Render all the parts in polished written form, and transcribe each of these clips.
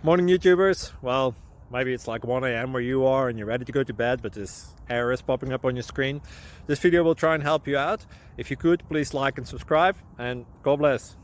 Morning YouTubers. Well, maybe it's like 1 a.m. where you are and you're ready to go to bed, but this error is popping up on your screen. This video will try and help you out. If you could, please like and subscribe, and God bless.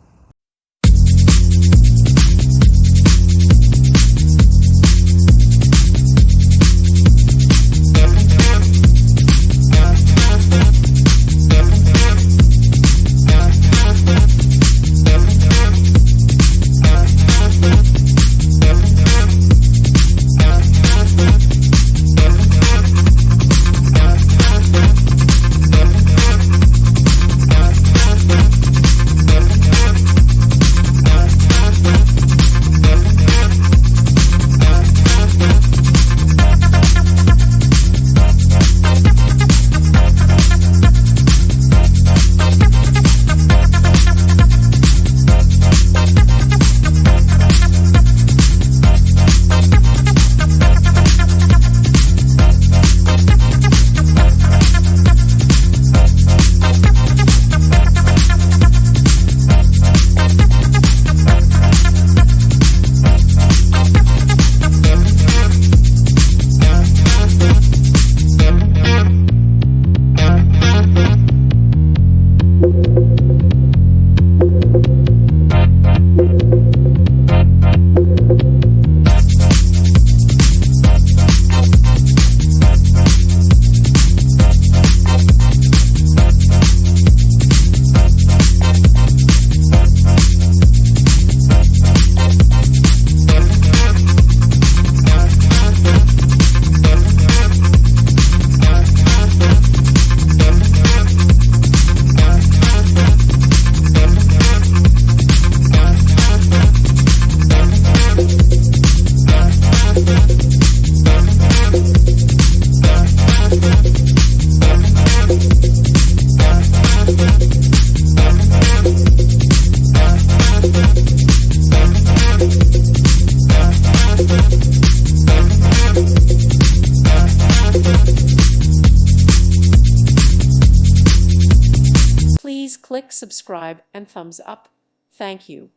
Please click subscribe and thumbs up. Thank you.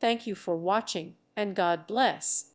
Thank you for watching, and God bless.